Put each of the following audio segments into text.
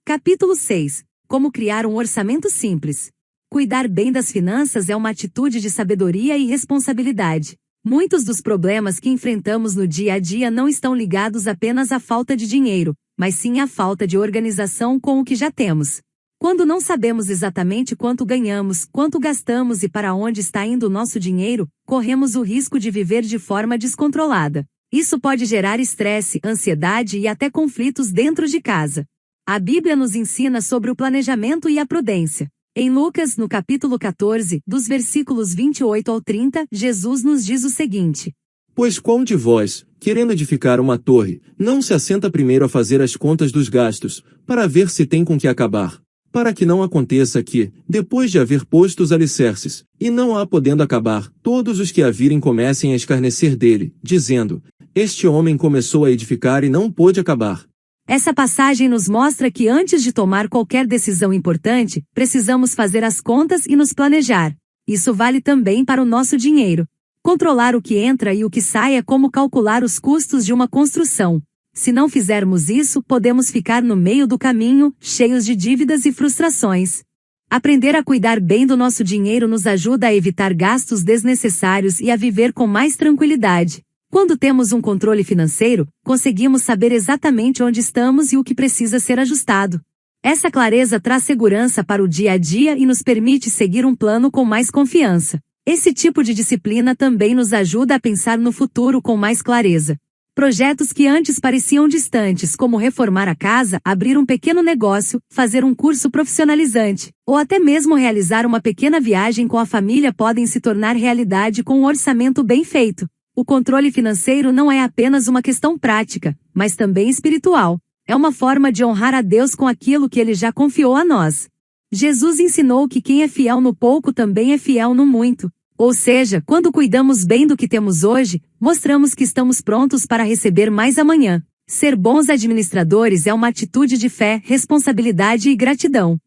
Capítulo 6. Como criar um orçamento simples. Cuidar bem das finanças é uma atitude de sabedoria e responsabilidade. Muitos dos problemas que enfrentamos no dia a dia não estão ligados apenas à falta de dinheiro, mas sim à falta de organização com o que já temos. Quando não sabemos exatamente quanto ganhamos, quanto gastamos e para onde está indo o nosso dinheiro, corremos o risco de viver de forma descontrolada. Isso pode gerar estresse, ansiedade e até conflitos dentro de casa. A Bíblia nos ensina sobre o planejamento e a prudência. Em Lucas, no capítulo 14, dos versículos 28 ao 30, Jesus nos diz o seguinte: Pois qual de vós, querendo edificar uma torre, não se assenta primeiro a fazer as contas dos gastos, para ver se tem com que acabar? Para que não aconteça que, depois de haver posto os alicerces, e não há podendo acabar, todos os que a virem comecem a escarnecer dele, dizendo: Este homem começou a edificar e não pôde acabar. Essa passagem nos mostra que antes de tomar qualquer decisão importante, precisamos fazer as contas e nos planejar. Isso vale também para o nosso dinheiro. Controlar o que entra e o que sai é como calcular os custos de uma construção. Se não fizermos isso, podemos ficar no meio do caminho, cheios de dívidas e frustrações. Aprender a cuidar bem do nosso dinheiro nos ajuda a evitar gastos desnecessários e a viver com mais tranquilidade. Quando temos um controle financeiro, conseguimos saber exatamente onde estamos e o que precisa ser ajustado. Essa clareza traz segurança para o dia a dia e nos permite seguir um plano com mais confiança. Esse tipo de disciplina também nos ajuda a pensar no futuro com mais clareza. Projetos que antes pareciam distantes, como reformar a casa, abrir um pequeno negócio, fazer um curso profissionalizante, ou até mesmo realizar uma pequena viagem com a família podem se tornar realidade com um orçamento bem feito. O controle financeiro não é apenas uma questão prática, mas também espiritual. É uma forma de honrar a Deus com aquilo que Ele já confiou a nós. Jesus ensinou que quem é fiel no pouco também é fiel no muito. Ou seja, quando cuidamos bem do que temos hoje, mostramos que estamos prontos para receber mais amanhã. Ser bons administradores é uma atitude de fé, responsabilidade e gratidão.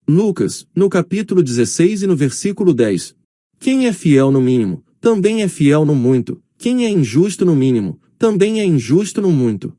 Lucas, no capítulo 16 e no versículo 10. Quem é fiel no mínimo, também é fiel no muito. Quem é injusto no mínimo, também é injusto no muito.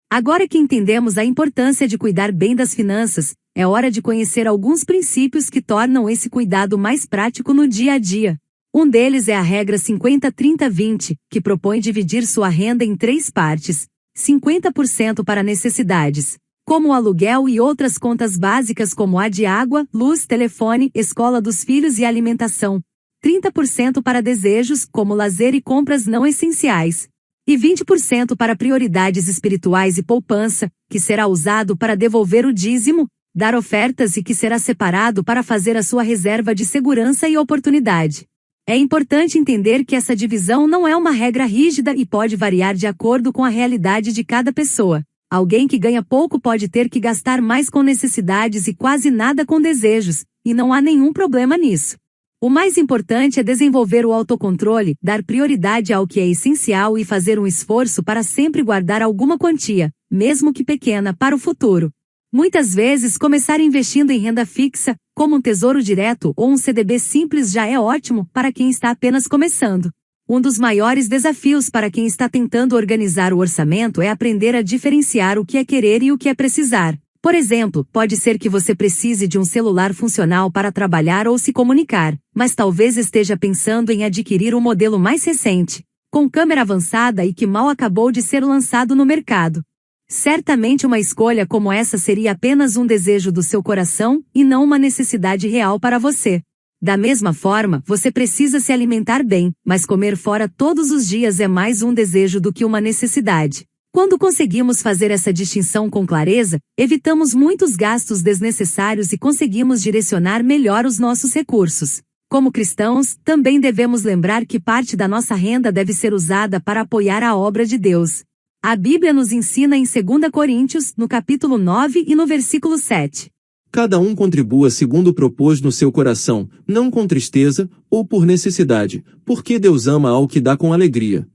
Agora que entendemos a importância de cuidar bem das finanças, é hora de conhecer alguns princípios que tornam esse cuidado mais prático no dia a dia. Um deles é a regra 50-30-20, que propõe dividir sua renda em 3 partes: 50% para necessidades, como o aluguel e outras contas básicas como a de água, luz, telefone, escola dos filhos e alimentação. 30% para desejos, como lazer e compras não essenciais. E 20% para prioridades espirituais e poupança, que será usado para devolver o dízimo, dar ofertas e que será separado para fazer a sua reserva de segurança e oportunidade. É importante entender que essa divisão não é uma regra rígida e pode variar de acordo com a realidade de cada pessoa. Alguém que ganha pouco pode ter que gastar mais com necessidades e quase nada com desejos, e não há nenhum problema nisso. O mais importante é desenvolver o autocontrole, dar prioridade ao que é essencial e fazer um esforço para sempre guardar alguma quantia, mesmo que pequena, para o futuro. Muitas vezes, começar investindo em renda fixa, como um tesouro direto ou um CDB simples já é ótimo para quem está apenas começando. Um dos maiores desafios para quem está tentando organizar o orçamento é aprender a diferenciar o que é querer e o que é precisar. Por exemplo, pode ser que você precise de um celular funcional para trabalhar ou se comunicar, mas talvez esteja pensando em adquirir um modelo mais recente, com câmera avançada e que mal acabou de ser lançado no mercado. Certamente uma escolha como essa seria apenas um desejo do seu coração e não uma necessidade real para você. Da mesma forma, você precisa se alimentar bem, mas comer fora todos os dias é mais um desejo do que uma necessidade. Quando conseguimos fazer essa distinção com clareza, evitamos muitos gastos desnecessários e conseguimos direcionar melhor os nossos recursos. Como cristãos, também devemos lembrar que parte da nossa renda deve ser usada para apoiar a obra de Deus. A Bíblia nos ensina em 2 Coríntios, no capítulo 9 e no versículo 7. Cada um contribua segundo propôs no seu coração, não com tristeza, ou por necessidade, porque Deus ama ao que dá com alegria.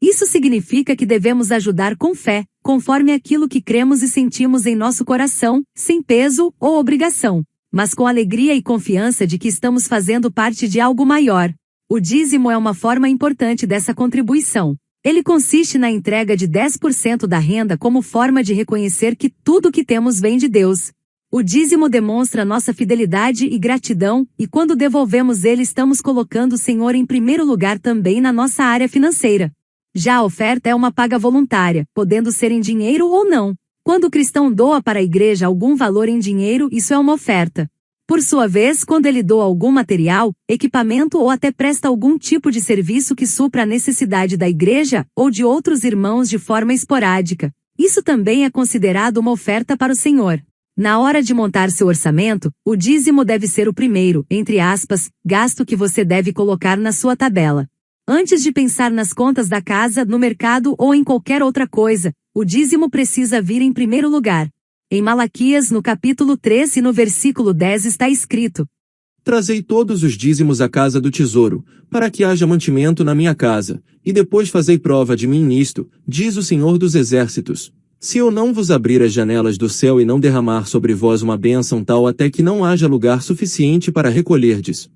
Isso significa que devemos ajudar com fé, conforme aquilo que cremos e sentimos em nosso coração, sem peso ou obrigação, mas com alegria e confiança de que estamos fazendo parte de algo maior. O dízimo é uma forma importante dessa contribuição. Ele consiste na entrega de 10% da renda como forma de reconhecer que tudo o que temos vem de Deus. O dízimo demonstra nossa fidelidade e gratidão, e quando devolvemos ele estamos colocando o Senhor em primeiro lugar também na nossa área financeira. Já a oferta é uma paga voluntária, podendo ser em dinheiro ou não. Quando o cristão doa para a igreja algum valor em dinheiro, isso é uma oferta. Por sua vez, quando ele doa algum material, equipamento ou até presta algum tipo de serviço que supra a necessidade da igreja ou de outros irmãos de forma esporádica, isso também é considerado uma oferta para o Senhor. Na hora de montar seu orçamento, o dízimo deve ser o primeiro, entre aspas, gasto que você deve colocar na sua tabela. Antes de pensar nas contas da casa, no mercado ou em qualquer outra coisa, o dízimo precisa vir em primeiro lugar. Em Malaquias, no capítulo 3 e no versículo 10 está escrito: Trazei todos os dízimos à casa do tesouro, para que haja mantimento na minha casa, e depois fazei prova de mim nisto, diz o Senhor dos Exércitos. Se eu não vos abrir as janelas do céu e não derramar sobre vós uma bênção tal até que não haja lugar suficiente para recolherdes.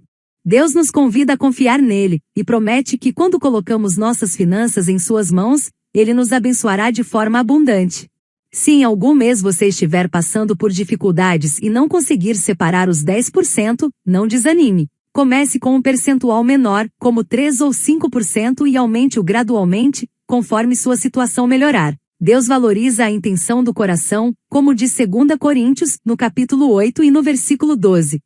Deus nos convida a confiar nele, e promete que quando colocamos nossas finanças em suas mãos, ele nos abençoará de forma abundante. Se em algum mês você estiver passando por dificuldades e não conseguir separar os 10%, não desanime. Comece com um percentual menor, como 3 ou 5% e aumente-o gradualmente, conforme sua situação melhorar. Deus valoriza a intenção do coração, como diz 2 Coríntios, no capítulo 8 e no versículo 12.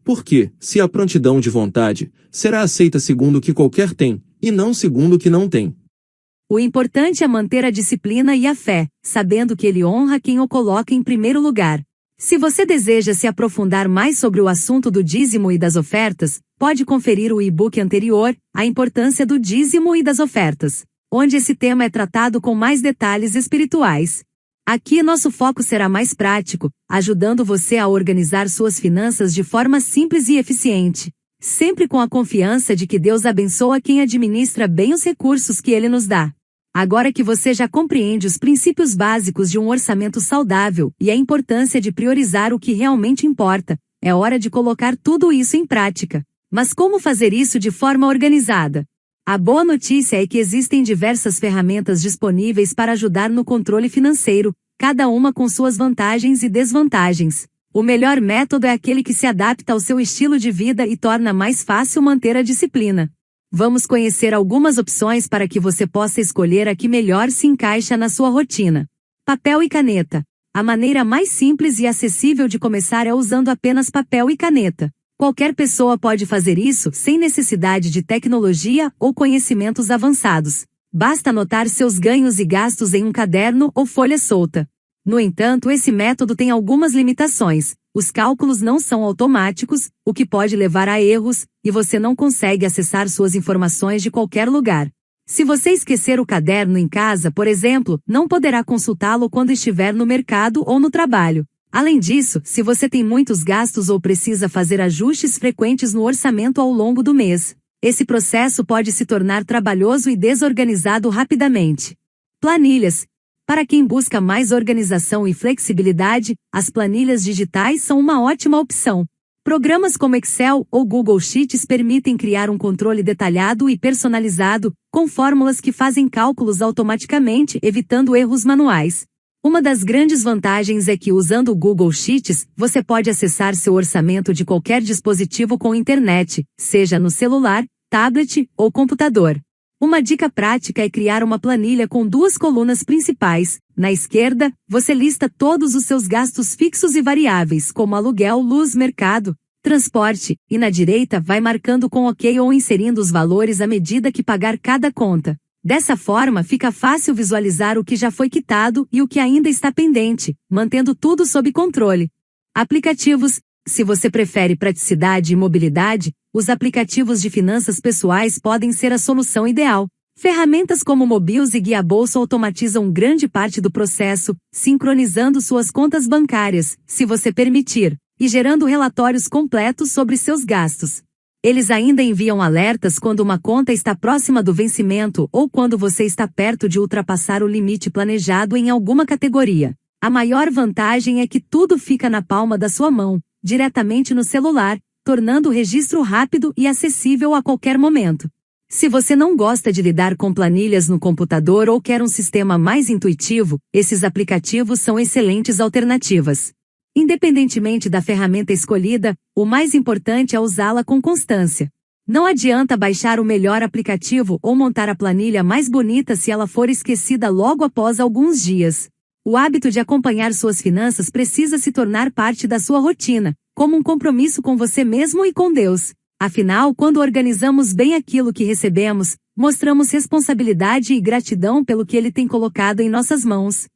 Porque, se há prontidão de vontade, será aceita segundo o que qualquer tem, e não segundo o que não tem. O importante é manter a disciplina e a fé, sabendo que ele honra quem o coloca em primeiro lugar. Se você deseja se aprofundar mais sobre o assunto do dízimo e das ofertas, pode conferir o e-book anterior, A Importância do Dízimo e das Ofertas, onde esse tema é tratado com mais detalhes espirituais. Aqui nosso foco será mais prático, ajudando você a organizar suas finanças de forma simples e eficiente, sempre com a confiança de que Deus abençoa quem administra bem os recursos que Ele nos dá. Agora que você já compreende os princípios básicos de um orçamento saudável e a importância de priorizar o que realmente importa, é hora de colocar tudo isso em prática. Mas como fazer isso de forma organizada? A boa notícia é que existem diversas ferramentas disponíveis para ajudar no controle financeiro, cada uma com suas vantagens e desvantagens. O melhor método é aquele que se adapta ao seu estilo de vida e torna mais fácil manter a disciplina. Vamos conhecer algumas opções para que você possa escolher a que melhor se encaixa na sua rotina. Papel e caneta. A maneira mais simples e acessível de começar é usando apenas papel e caneta. Qualquer pessoa pode fazer isso sem necessidade de tecnologia ou conhecimentos avançados. Basta anotar seus ganhos e gastos em um caderno ou folha solta. No entanto, esse método tem algumas limitações. Os cálculos não são automáticos, o que pode levar a erros, e você não consegue acessar suas informações de qualquer lugar. Se você esquecer o caderno em casa, por exemplo, não poderá consultá-lo quando estiver no mercado ou no trabalho. Além disso, se você tem muitos gastos ou precisa fazer ajustes frequentes no orçamento ao longo do mês, esse processo pode se tornar trabalhoso e desorganizado rapidamente. Planilhas. Para quem busca mais organização e flexibilidade, as planilhas digitais são uma ótima opção. Programas como Excel ou Google Sheets permitem criar um controle detalhado e personalizado, com fórmulas que fazem cálculos automaticamente, evitando erros manuais. Uma das grandes vantagens é que usando o Google Sheets, você pode acessar seu orçamento de qualquer dispositivo com internet, seja no celular, tablet ou computador. Uma dica prática é criar uma planilha com duas colunas principais. Na esquerda, você lista todos os seus gastos fixos e variáveis, como aluguel, luz, mercado, transporte, e na direita vai marcando com OK ou inserindo os valores à medida que pagar cada conta. Dessa forma fica fácil visualizar o que já foi quitado e o que ainda está pendente, mantendo tudo sob controle. Aplicativos. Se você prefere praticidade e mobilidade, os aplicativos de finanças pessoais podem ser a solução ideal. Ferramentas como Mobius e Guia Bolso automatizam grande parte do processo, sincronizando suas contas bancárias, se você permitir, e gerando relatórios completos sobre seus gastos. Eles ainda enviam alertas quando uma conta está próxima do vencimento ou quando você está perto de ultrapassar o limite planejado em alguma categoria. A maior vantagem é que tudo fica na palma da sua mão, diretamente no celular, tornando o registro rápido e acessível a qualquer momento. Se você não gosta de lidar com planilhas no computador ou quer um sistema mais intuitivo, esses aplicativos são excelentes alternativas. Independentemente da ferramenta escolhida, o mais importante é usá-la com constância. Não adianta baixar o melhor aplicativo ou montar a planilha mais bonita se ela for esquecida logo após alguns dias. O hábito de acompanhar suas finanças precisa se tornar parte da sua rotina, como um compromisso com você mesmo e com Deus. Afinal, quando organizamos bem aquilo que recebemos, mostramos responsabilidade e gratidão pelo que Ele tem colocado em nossas mãos.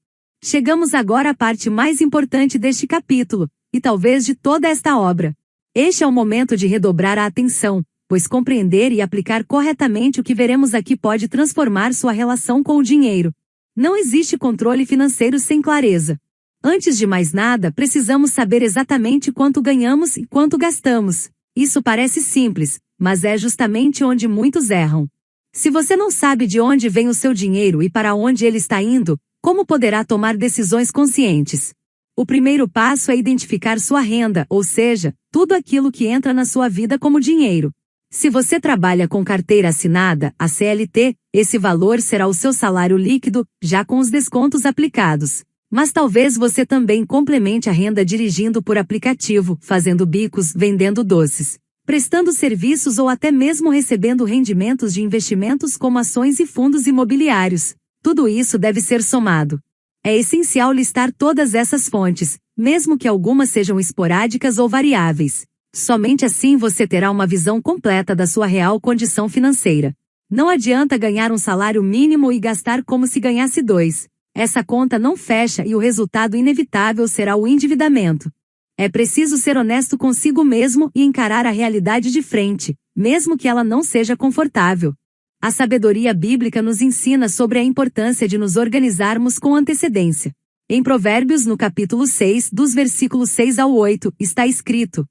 Chegamos agora à parte mais importante deste capítulo, e talvez de toda esta obra. Este é o momento de redobrar a atenção, pois compreender e aplicar corretamente o que veremos aqui pode transformar sua relação com o dinheiro. Não existe controle financeiro sem clareza. Antes de mais nada, precisamos saber exatamente quanto ganhamos e quanto gastamos. Isso parece simples, mas é justamente onde muitos erram. Se você não sabe de onde vem o seu dinheiro e para onde ele está indo, como poderá tomar decisões conscientes? O primeiro passo é identificar sua renda, ou seja, tudo aquilo que entra na sua vida como dinheiro. Se você trabalha com carteira assinada, a CLT, esse valor será o seu salário líquido, já com os descontos aplicados. Mas talvez você também complemente a renda dirigindo por aplicativo, fazendo bicos, vendendo doces, prestando serviços ou até mesmo recebendo rendimentos de investimentos como ações e fundos imobiliários. Tudo isso deve ser somado. É essencial listar todas essas fontes, mesmo que algumas sejam esporádicas ou variáveis. Somente assim você terá uma visão completa da sua real condição financeira. Não adianta ganhar um salário mínimo e gastar como se ganhasse 2. Essa conta não fecha e o resultado inevitável será o endividamento. É preciso ser honesto consigo mesmo e encarar a realidade de frente, mesmo que ela não seja confortável. A sabedoria bíblica nos ensina sobre a importância de nos organizarmos com antecedência. Em Provérbios, no capítulo 6, dos versículos 6 ao 8, está escrito: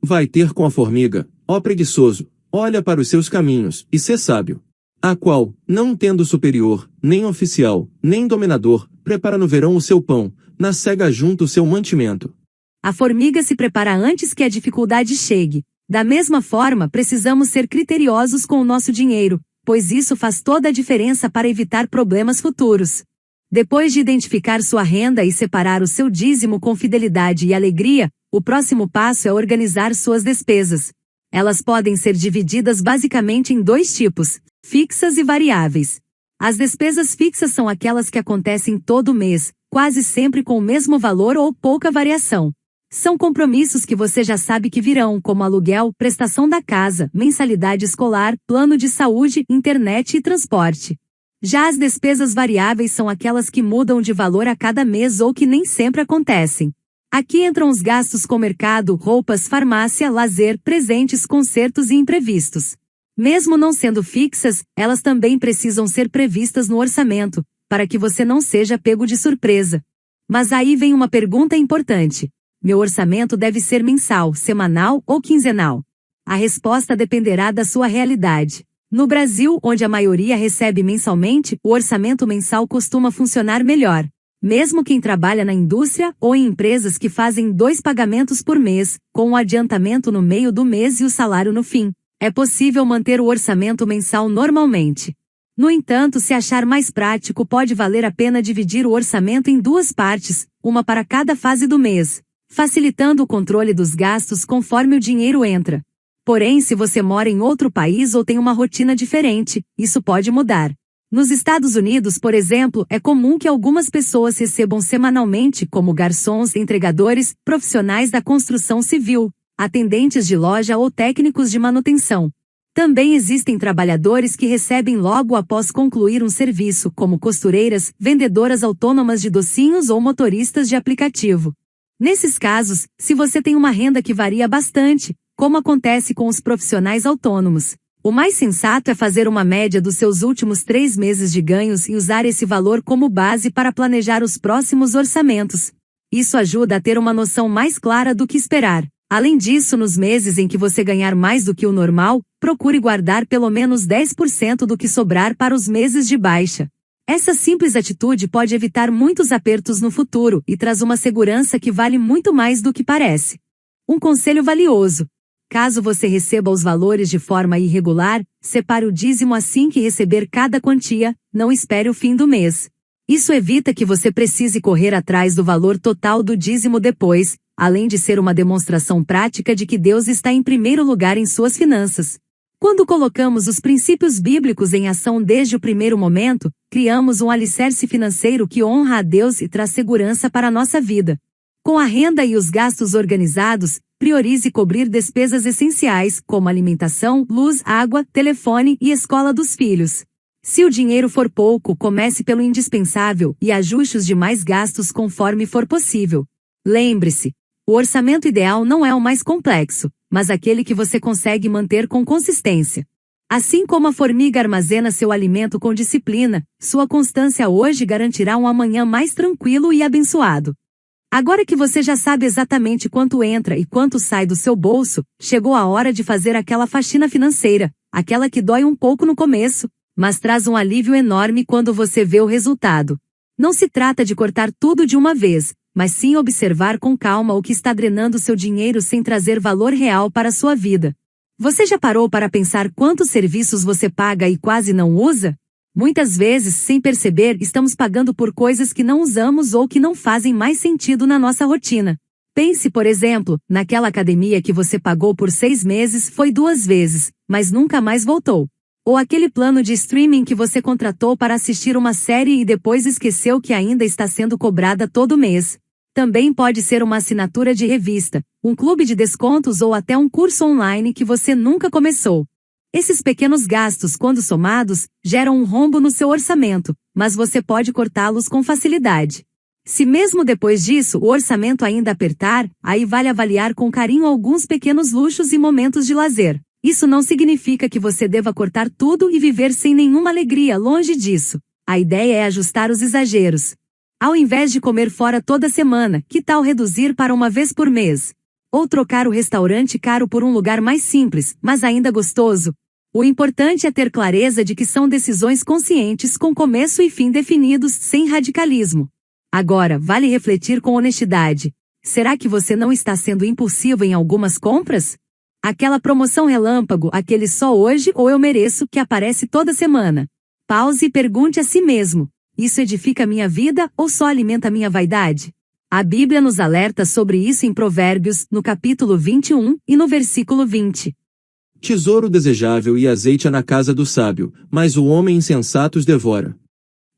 Vai ter com a formiga, ó preguiçoso, olha para os seus caminhos, e sê sábio. A qual, não tendo superior, nem oficial, nem dominador, prepara no verão o seu pão, na cega junto o seu mantimento. A formiga se prepara antes que a dificuldade chegue. Da mesma forma, precisamos ser criteriosos com o nosso dinheiro, pois isso faz toda a diferença para evitar problemas futuros. Depois de identificar sua renda e separar o seu dízimo com fidelidade e alegria, o próximo passo é organizar suas despesas. Elas podem ser divididas basicamente em 2 tipos, fixas e variáveis. As despesas fixas são aquelas que acontecem todo mês, quase sempre com o mesmo valor ou pouca variação. São compromissos que você já sabe que virão, como aluguel, prestação da casa, mensalidade escolar, plano de saúde, internet e transporte. Já as despesas variáveis são aquelas que mudam de valor a cada mês ou que nem sempre acontecem. Aqui entram os gastos com mercado, roupas, farmácia, lazer, presentes, concertos e imprevistos. Mesmo não sendo fixas, elas também precisam ser previstas no orçamento, para que você não seja pego de surpresa. Mas aí vem uma pergunta importante. Meu orçamento deve ser mensal, semanal ou quinzenal? A resposta dependerá da sua realidade. No Brasil, onde a maioria recebe mensalmente, o orçamento mensal costuma funcionar melhor. Mesmo quem trabalha na indústria ou em empresas que fazem 2 pagamentos por mês, com o adiantamento no meio do mês e o salário no fim, é possível manter o orçamento mensal normalmente. No entanto, se achar mais prático, pode valer a pena dividir o orçamento em 2 partes, uma para cada fase do mês, facilitando o controle dos gastos conforme o dinheiro entra. Porém, se você mora em outro país ou tem uma rotina diferente, isso pode mudar. Nos Estados Unidos, por exemplo, é comum que algumas pessoas recebam semanalmente como garçons, entregadores, profissionais da construção civil, atendentes de loja ou técnicos de manutenção. Também existem trabalhadores que recebem logo após concluir um serviço, como costureiras, vendedoras autônomas de docinhos ou motoristas de aplicativo. Nesses casos, se você tem uma renda que varia bastante, como acontece com os profissionais autônomos, o mais sensato é fazer uma média dos seus últimos 3 meses de ganhos e usar esse valor como base para planejar os próximos orçamentos. Isso ajuda a ter uma noção mais clara do que esperar. Além disso, nos meses em que você ganhar mais do que o normal, procure guardar pelo menos 10% do que sobrar para os meses de baixa. Essa simples atitude pode evitar muitos apertos no futuro e traz uma segurança que vale muito mais do que parece. Um conselho valioso: caso você receba os valores de forma irregular, separe o dízimo assim que receber cada quantia, não espere o fim do mês. Isso evita que você precise correr atrás do valor total do dízimo depois, além de ser uma demonstração prática de que Deus está em primeiro lugar em suas finanças. Quando colocamos os princípios bíblicos em ação desde o primeiro momento, criamos um alicerce financeiro que honra a Deus e traz segurança para a nossa vida. Com a renda e os gastos organizados, priorize cobrir despesas essenciais, como alimentação, luz, água, telefone e escola dos filhos. Se o dinheiro for pouco, comece pelo indispensável e ajuste os demais gastos conforme for possível. Lembre-se, o orçamento ideal não é o mais complexo, mas aquele que você consegue manter com consistência. Assim como a formiga armazena seu alimento com disciplina, sua constância hoje garantirá um amanhã mais tranquilo e abençoado. Agora que você já sabe exatamente quanto entra e quanto sai do seu bolso, chegou a hora de fazer aquela faxina financeira, aquela que dói um pouco no começo, mas traz um alívio enorme quando você vê o resultado. Não se trata de cortar tudo de uma vez, mas sim observar com calma o que está drenando seu dinheiro sem trazer valor real para a sua vida. Você já parou para pensar quantos serviços você paga e quase não usa? Muitas vezes, sem perceber, estamos pagando por coisas que não usamos ou que não fazem mais sentido na nossa rotina. Pense, por exemplo, naquela academia que você pagou por 6 meses, foi 2 vezes, mas nunca mais voltou. Ou aquele plano de streaming que você contratou para assistir uma série e depois esqueceu que ainda está sendo cobrada todo mês. Também pode ser uma assinatura de revista, um clube de descontos ou até um curso online que você nunca começou. Esses pequenos gastos, quando somados, geram um rombo no seu orçamento, mas você pode cortá-los com facilidade. Se mesmo depois disso o orçamento ainda apertar, aí vale avaliar com carinho alguns pequenos luxos e momentos de lazer. Isso não significa que você deva cortar tudo e viver sem nenhuma alegria, longe disso. A ideia é ajustar os exageros. Ao invés de comer fora toda semana, que tal reduzir para uma vez por mês? Ou trocar o restaurante caro por um lugar mais simples, mas ainda gostoso? O importante é ter clareza de que são decisões conscientes com começo e fim definidos, sem radicalismo. Agora, vale refletir com honestidade. Será que você não está sendo impulsivo em algumas compras? Aquela promoção relâmpago, aquele só hoje ou eu mereço que aparece toda semana. Pause e pergunte a si mesmo: isso edifica minha vida ou só alimenta minha vaidade? A Bíblia nos alerta sobre isso em Provérbios, no capítulo 21 e no versículo 20. Tesouro desejável e azeite há na casa do sábio, mas o homem insensato os devora.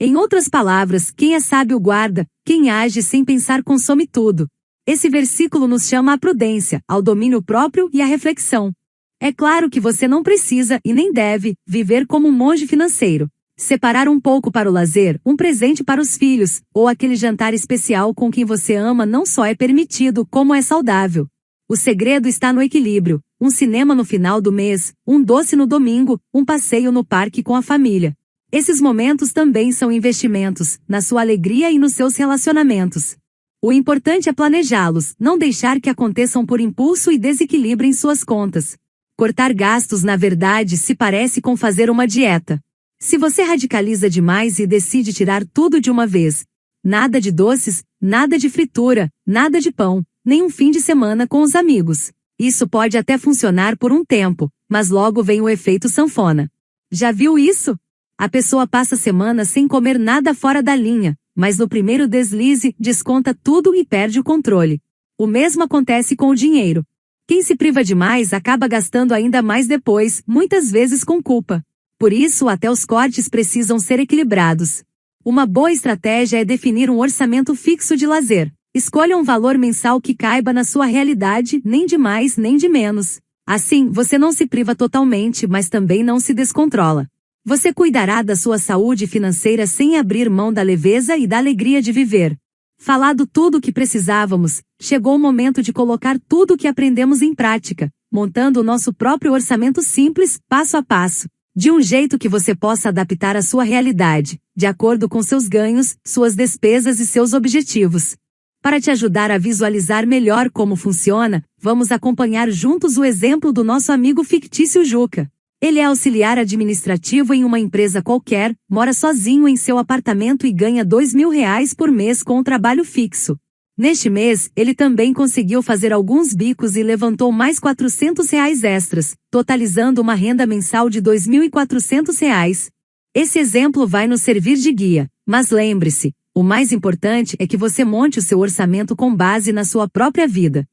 Em outras palavras, quem é sábio guarda, quem age sem pensar consome tudo. Esse versículo nos chama à prudência, ao domínio próprio e à reflexão. É claro que você não precisa e nem deve viver como um monge financeiro. Separar um pouco para o lazer, um presente para os filhos, ou aquele jantar especial com quem você ama não só é permitido, como é saudável. O segredo está no equilíbrio: um cinema no final do mês, um doce no domingo, um passeio no parque com a família. Esses momentos também são investimentos, na sua alegria e nos seus relacionamentos. O importante é planejá-los, não deixar que aconteçam por impulso e desequilibrem suas contas. Cortar gastos, na verdade, se parece com fazer uma dieta. Se você radicaliza demais e decide tirar tudo de uma vez, nada de doces, nada de fritura, nada de pão, nem um fim de semana com os amigos. Isso pode até funcionar por um tempo, mas logo vem o efeito sanfona. Já viu isso? A pessoa passa semanas sem comer nada fora da linha, mas no primeiro deslize, desconta tudo e perde o controle. O mesmo acontece com o dinheiro. Quem se priva demais acaba gastando ainda mais depois, muitas vezes com culpa. Por isso, até os cortes precisam ser equilibrados. Uma boa estratégia é definir um orçamento fixo de lazer. Escolha um valor mensal que caiba na sua realidade, nem de mais nem de menos. Assim, você não se priva totalmente, mas também não se descontrola. Você cuidará da sua saúde financeira sem abrir mão da leveza e da alegria de viver. Falado tudo o que precisávamos, chegou o momento de colocar tudo o que aprendemos em prática, montando o nosso próprio orçamento simples, passo a passo, de um jeito que você possa adaptar à sua realidade, de acordo com seus ganhos, suas despesas e seus objetivos. Para te ajudar a visualizar melhor como funciona, vamos acompanhar juntos o exemplo do nosso amigo fictício Juca. Ele é auxiliar administrativo em uma empresa qualquer, mora sozinho em seu apartamento e ganha R$ 2.000 por mês com um trabalho fixo. Neste mês, ele também conseguiu fazer alguns bicos e levantou mais R$ 400 extras, totalizando uma renda mensal de R$ 2.400. Esse exemplo vai nos servir de guia, mas lembre-se, O mais importante é que você monte o seu orçamento com base na sua própria vida.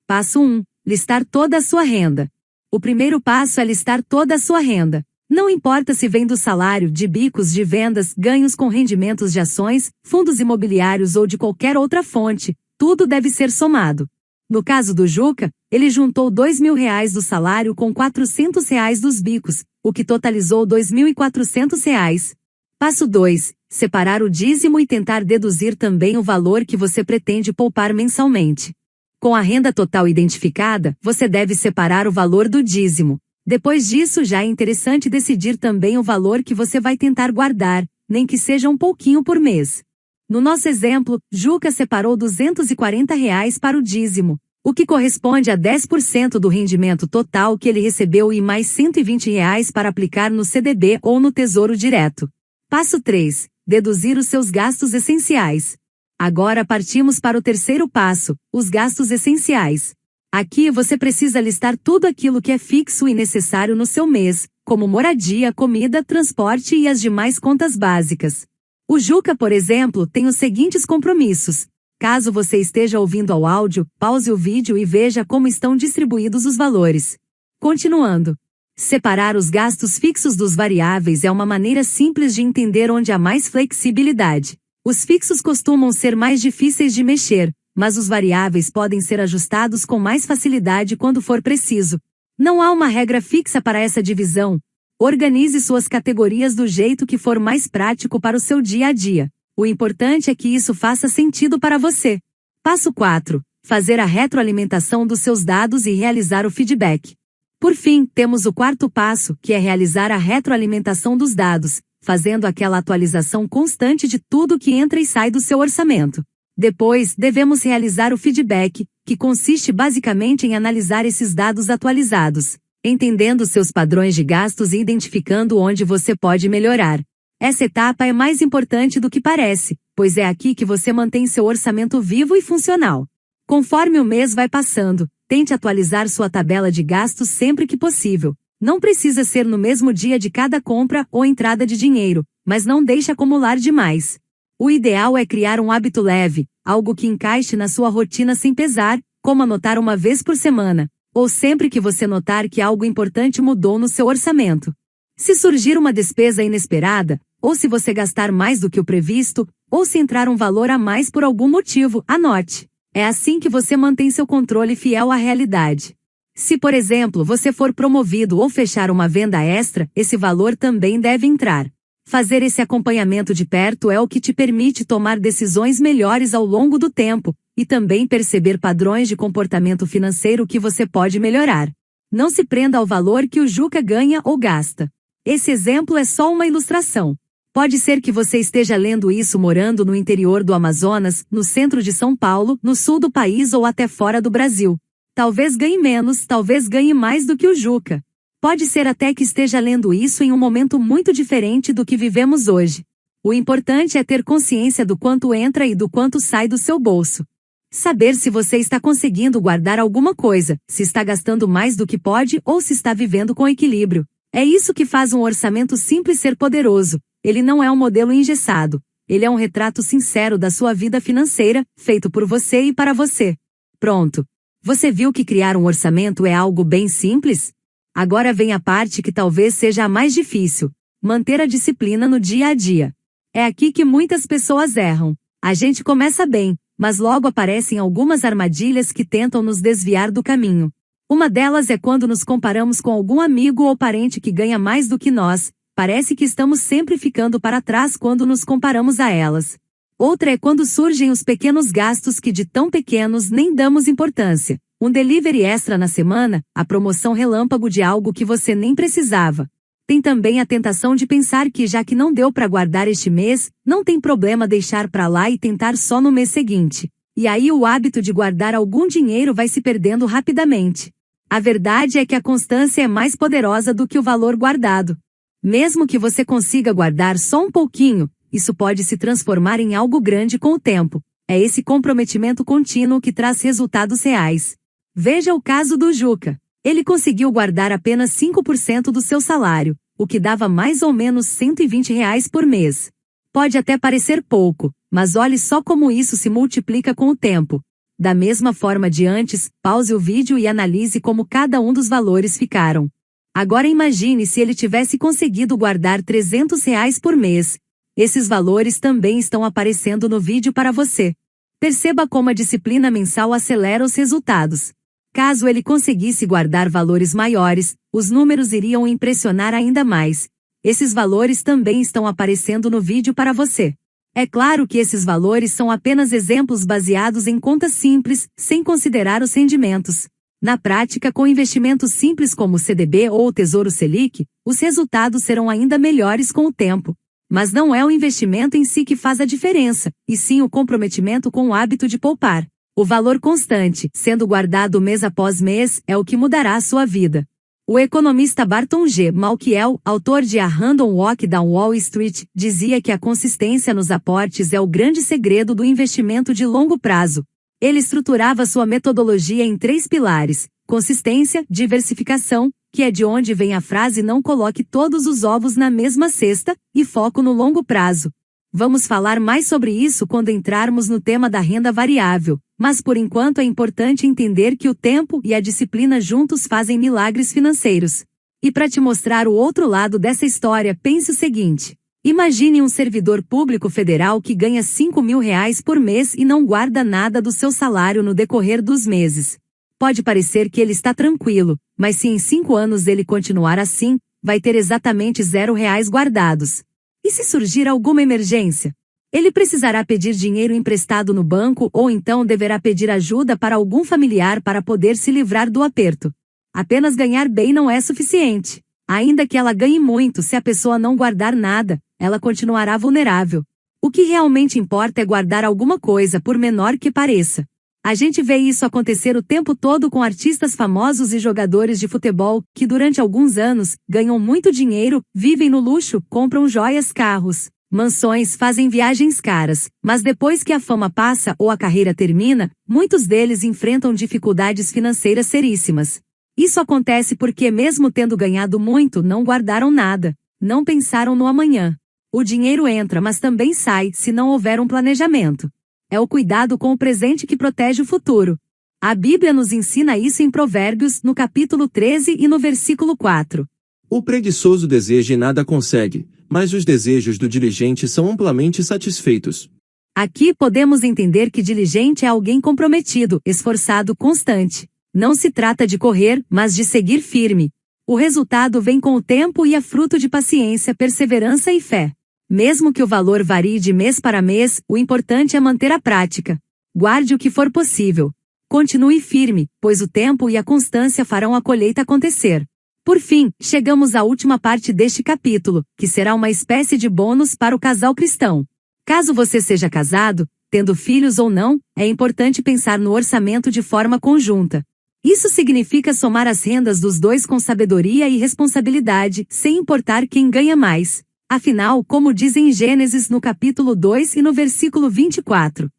Passo 1. Listar toda a sua renda. O primeiro passo é listar toda a sua renda. Não importa se vem do salário, de bicos de vendas, ganhos com rendimentos de ações, fundos imobiliários ou de qualquer outra fonte, tudo deve ser somado. No caso do Juca, ele juntou R$ 2.000 do salário com R$ 400 dos bicos, o que totalizou R$ 2.400. Passo 2. Separar o dízimo e tentar deduzir também o valor que você pretende poupar mensalmente. Com a renda total identificada, você deve separar o valor do dízimo. Depois disso, já é interessante decidir também o valor que você vai tentar guardar, nem que seja um pouquinho por mês. No nosso exemplo, Juca separou R$ 240 para o dízimo, o que corresponde a 10% do rendimento total que ele recebeu e mais R$ 120 para aplicar no CDB ou no Tesouro Direto. Passo 3. Deduzir os seus gastos essenciais. Agora partimos para o terceiro passo, os gastos essenciais. Aqui você precisa listar tudo aquilo que é fixo e necessário no seu mês, como moradia, comida, transporte e as demais contas básicas. O Juca, por exemplo, tem os seguintes compromissos. Caso você esteja ouvindo ao áudio, pause o vídeo e veja como estão distribuídos os valores. Continuando. Separar os gastos fixos dos variáveis é uma maneira simples de entender onde há mais flexibilidade. Os fixos costumam ser mais difíceis de mexer, mas os variáveis podem ser ajustados com mais facilidade quando for preciso. Não há uma regra fixa para essa divisão. Organize suas categorias do jeito que for mais prático para o seu dia a dia. O importante é que isso faça sentido para você. Passo 4. Fazer a retroalimentação dos seus dados e realizar o feedback. Por fim, temos o quarto passo, que é realizar a retroalimentação dos dados, fazendo aquela atualização constante de tudo que entra e sai do seu orçamento. Depois, devemos realizar o feedback, que consiste basicamente em analisar esses dados atualizados, entendendo seus padrões de gastos e identificando onde você pode melhorar. Essa etapa é mais importante do que parece, pois é aqui que você mantém seu orçamento vivo e funcional. Conforme o mês vai passando, tente atualizar sua tabela de gastos sempre que possível. Não precisa ser no mesmo dia de cada compra ou entrada de dinheiro, mas não deixe acumular demais. O ideal é criar um hábito leve, algo que encaixe na sua rotina sem pesar, como anotar uma vez por semana, ou sempre que você notar que algo importante mudou no seu orçamento. Se surgir uma despesa inesperada, ou se você gastar mais do que o previsto, ou se entrar um valor a mais por algum motivo, anote. É assim que você mantém seu controle fiel à realidade. Se, por exemplo, você for promovido ou fechar uma venda extra, esse valor também deve entrar. Fazer esse acompanhamento de perto é o que te permite tomar decisões melhores ao longo do tempo, e também perceber padrões de comportamento financeiro que você pode melhorar. Não se prenda ao valor que o Juca ganha ou gasta. Esse exemplo é só uma ilustração. Pode ser que você esteja lendo isso morando no interior do Amazonas, no centro de São Paulo, no sul do país ou até fora do Brasil. Talvez ganhe menos, talvez ganhe mais do que o Juca. Pode ser até que esteja lendo isso em um momento muito diferente do que vivemos hoje. O importante é ter consciência do quanto entra e do quanto sai do seu bolso. Saber se você está conseguindo guardar alguma coisa, se está gastando mais do que pode ou se está vivendo com equilíbrio. É isso que faz um orçamento simples ser poderoso. Ele não é um modelo engessado. Ele é um retrato sincero da sua vida financeira, feito por você e para você. Pronto. Você viu que criar um orçamento é algo bem simples? Agora vem a parte que talvez seja a mais difícil: manter a disciplina no dia a dia. É aqui que muitas pessoas erram. A gente começa bem, mas logo aparecem algumas armadilhas que tentam nos desviar do caminho. Uma delas é quando nos comparamos com algum amigo ou parente que ganha mais do que nós. Parece que estamos sempre ficando para trás quando nos comparamos a elas. Outra é quando surgem os pequenos gastos que de tão pequenos nem damos importância. Um delivery extra na semana, a promoção relâmpago de algo que você nem precisava. Tem também a tentação de pensar que já que não deu para guardar este mês, não tem problema deixar para lá e tentar só no mês seguinte. E aí o hábito de guardar algum dinheiro vai se perdendo rapidamente. A verdade é que a constância é mais poderosa do que o valor guardado. Mesmo que você consiga guardar só um pouquinho, isso pode se transformar em algo grande com o tempo. É esse comprometimento contínuo que traz resultados reais. Veja o caso do Juca. Ele conseguiu guardar apenas 5% do seu salário, o que dava mais ou menos R$ 120 por mês. Pode até parecer pouco, Mas olhe só como isso se multiplica com o tempo. Da mesma forma de antes, pause o vídeo e analise como cada um dos valores ficaram. Agora imagine se ele tivesse conseguido guardar R$ 300 por mês. Esses valores também estão aparecendo no vídeo para você. Perceba como a disciplina mensal acelera os resultados. Caso ele conseguisse guardar valores maiores, os números iriam impressionar ainda mais. Esses valores também estão aparecendo no vídeo para você. É claro que esses valores são apenas exemplos baseados em contas simples, sem considerar os rendimentos. Na prática, com investimentos simples como o CDB ou o Tesouro Selic, os resultados serão ainda melhores com o tempo. Mas não é o investimento em si que faz a diferença, e sim o comprometimento com o hábito de poupar. O valor constante, sendo guardado mês após mês, é o que mudará a sua vida. O economista Barton G. Malkiel, autor de A Random Walk Down Wall Street, dizia que a consistência nos aportes é o grande segredo do investimento de longo prazo. Ele estruturava sua metodologia em 3 pilares: consistência, diversificação, que é de onde vem a frase não coloque todos os ovos na mesma cesta, e foco no longo prazo. Vamos falar mais sobre isso quando entrarmos no tema da renda variável, mas por enquanto é importante entender que o tempo e a disciplina juntos fazem milagres financeiros. E para te mostrar o outro lado dessa história, pense o seguinte: imagine um servidor público federal que ganha R$ 5.000 por mês e não guarda nada do seu salário no decorrer dos meses. Pode parecer que ele está tranquilo, mas se em 5 anos ele continuar assim, vai ter exatamente R$ 0 guardados. E se surgir alguma emergência? Ele precisará pedir dinheiro emprestado no banco ou então deverá pedir ajuda para algum familiar para poder se livrar do aperto. Apenas ganhar bem não é suficiente. Ainda que ela ganhe muito, se a pessoa não guardar nada, ela continuará vulnerável. O que realmente importa é guardar alguma coisa, por menor que pareça. A gente vê isso acontecer o tempo todo com artistas famosos e jogadores de futebol, que durante alguns anos, ganham muito dinheiro, vivem no luxo, compram joias, carros, mansões, fazem viagens caras, mas depois que a fama passa ou a carreira termina, muitos deles enfrentam dificuldades financeiras seríssimas. Isso acontece porque mesmo tendo ganhado muito, não guardaram nada, não pensaram no amanhã. O dinheiro entra, mas também sai, se não houver um planejamento. É o cuidado com o presente que protege o futuro. A Bíblia nos ensina isso em Provérbios, no capítulo 13 e no versículo 4. O preguiçoso deseja e nada consegue, mas os desejos do diligente são amplamente satisfeitos. Aqui podemos entender que diligente é alguém comprometido, esforçado, constante. Não se trata de correr, mas de seguir firme. O resultado vem com o tempo e é fruto de paciência, perseverança e fé. Mesmo que o valor varie de mês para mês, o importante é manter a prática. Guarde o que for possível. Continue firme, pois o tempo e a constância farão a colheita acontecer. Por fim, chegamos à última parte deste capítulo, que será uma espécie de bônus para o casal cristão. Caso você seja casado, tendo filhos ou não, é importante pensar no orçamento de forma conjunta. Isso significa somar as rendas dos dois com sabedoria e responsabilidade, sem importar quem ganha mais. Afinal, como diz em Gênesis no capítulo 2 e no versículo 24.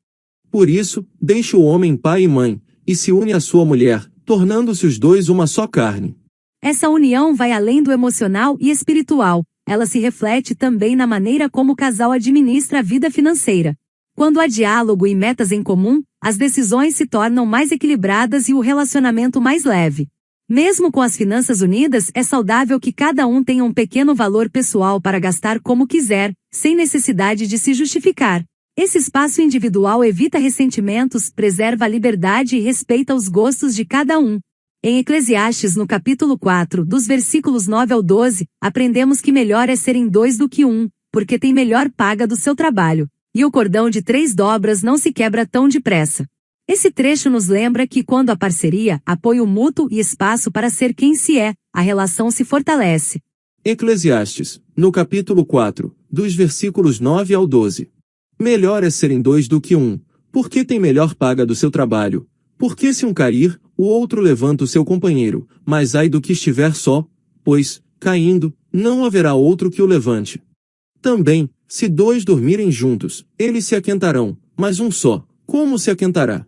Por isso, deixa o homem pai e mãe, e se une à sua mulher, tornando-se os dois uma só carne. Essa união vai além do emocional e espiritual, ela se reflete também na maneira como o casal administra a vida financeira. Quando há diálogo e metas em comum, as decisões se tornam mais equilibradas e o relacionamento mais leve. Mesmo com as finanças unidas, é saudável que cada um tenha um pequeno valor pessoal para gastar como quiser, sem necessidade de se justificar. Esse espaço individual evita ressentimentos, preserva a liberdade e respeita os gostos de cada um. Em Eclesiastes, no capítulo 4, dos versículos 9 ao 12, aprendemos que melhor é serem 2 do que 1, porque tem melhor paga do seu trabalho, e o cordão de 3 dobras não se quebra tão depressa. Esse trecho nos lembra que quando há parceria, apoio mútuo e espaço para ser quem se é, a relação se fortalece. Eclesiastes, no capítulo 4, dos versículos 9 ao 12. Melhor é serem 2 do que 1, porque tem melhor paga do seu trabalho. Porque se um cair, o outro levanta o seu companheiro, mas ai do que estiver só, pois, caindo, não haverá outro que o levante. Também, se 2 dormirem juntos, eles se aquentarão, mas um só, como se aquentará?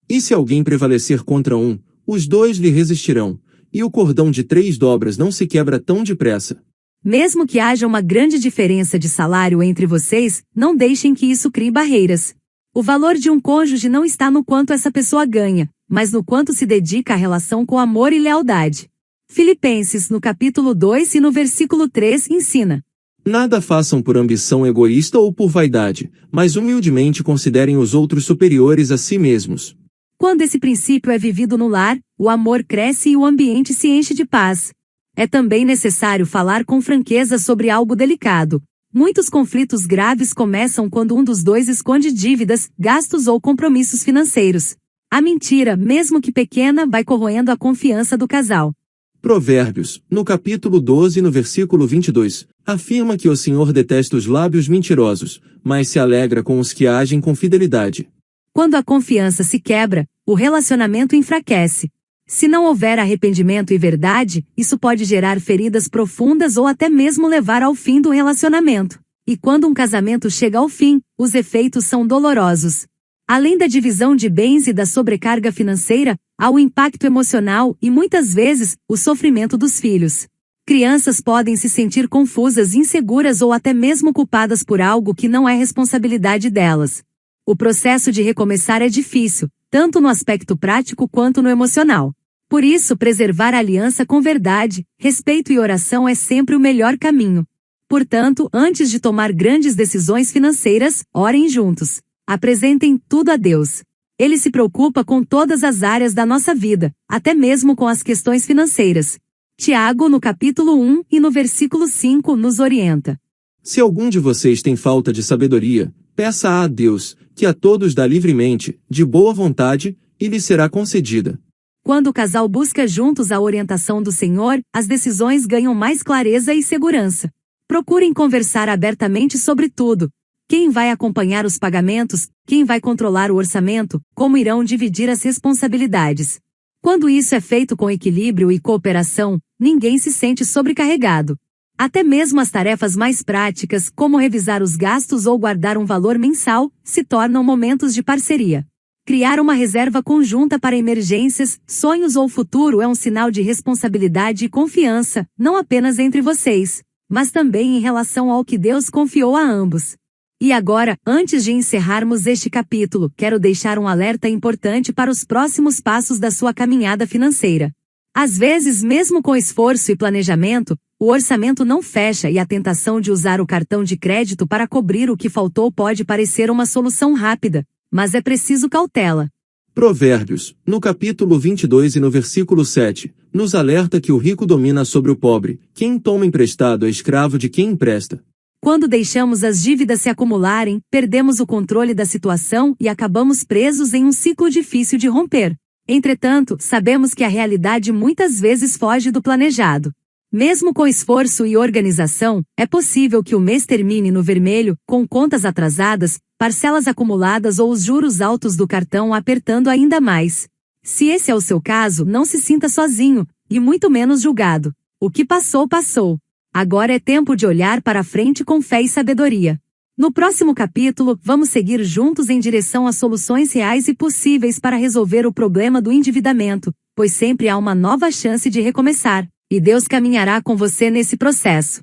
E se alguém prevalecer contra um, os 2 lhe resistirão, e o cordão de 3 dobras não se quebra tão depressa. Mesmo que haja uma grande diferença de salário entre vocês, não deixem que isso crie barreiras. O valor de um cônjuge não está no quanto essa pessoa ganha, mas no quanto se dedica à relação com amor e lealdade. Filipenses, no capítulo 2 e no versículo 3, ensina: Nada façam por ambição egoísta ou por vaidade, mas humildemente considerem os outros superiores a si mesmos. Quando esse princípio é vivido no lar, o amor cresce e o ambiente se enche de paz. É também necessário falar com franqueza sobre algo delicado. Muitos conflitos graves começam quando um dos dois esconde dívidas, gastos ou compromissos financeiros. A mentira, mesmo que pequena, vai corroendo a confiança do casal. Provérbios, no capítulo 12 e no versículo 22, afirma que o Senhor detesta os lábios mentirosos, mas se alegra com os que agem com fidelidade. Quando a confiança se quebra, o relacionamento enfraquece. Se não houver arrependimento e verdade, isso pode gerar feridas profundas ou até mesmo levar ao fim do relacionamento. E quando um casamento chega ao fim, os efeitos são dolorosos. Além da divisão de bens e da sobrecarga financeira, há o impacto emocional e, muitas vezes, o sofrimento dos filhos. Crianças podem se sentir confusas, inseguras ou até mesmo culpadas por algo que não é responsabilidade delas. O processo de recomeçar é difícil, tanto no aspecto prático quanto no emocional. Por isso, preservar a aliança com verdade, respeito e oração é sempre o melhor caminho. Portanto, antes de tomar grandes decisões financeiras, orem juntos. Apresentem tudo a Deus. Ele se preocupa com todas as áreas da nossa vida, até mesmo com as questões financeiras. Tiago, no capítulo 1 e no versículo 5, nos orienta: Se algum de vocês tem falta de sabedoria, peça a Deus, que a todos dá livremente, de boa vontade, e lhe será concedida. Quando o casal busca juntos a orientação do Senhor, as decisões ganham mais clareza e segurança. Procurem conversar abertamente sobre tudo. Quem vai acompanhar os pagamentos? Quem vai controlar o orçamento? Como irão dividir as responsabilidades? Quando isso é feito com equilíbrio e cooperação, ninguém se sente sobrecarregado. Até mesmo as tarefas mais práticas, como revisar os gastos ou guardar um valor mensal, se tornam momentos de parceria. Criar uma reserva conjunta para emergências, sonhos ou futuro é um sinal de responsabilidade e confiança, não apenas entre vocês, mas também em relação ao que Deus confiou a ambos. E agora, antes de encerrarmos este capítulo, quero deixar um alerta importante para os próximos passos da sua caminhada financeira. Às vezes, mesmo com esforço e planejamento, o orçamento não fecha e a tentação de usar o cartão de crédito para cobrir o que faltou pode parecer uma solução rápida, mas é preciso cautela. Provérbios, no capítulo 22 e no versículo 7, nos alerta que o rico domina sobre o pobre, quem toma emprestado é escravo de quem empresta. Quando deixamos as dívidas se acumularem, perdemos o controle da situação e acabamos presos em um ciclo difícil de romper. Entretanto, sabemos que a realidade muitas vezes foge do planejado. Mesmo com esforço e organização, é possível que o mês termine no vermelho, com contas atrasadas, parcelas acumuladas ou os juros altos do cartão apertando ainda mais. Se esse é o seu caso, não se sinta sozinho, e muito menos julgado. O que passou, passou. Agora é tempo de olhar para frente com fé e sabedoria. No próximo capítulo, vamos seguir juntos em direção a soluções reais e possíveis para resolver o problema do endividamento, pois sempre há uma nova chance de recomeçar, e Deus caminhará com você nesse processo.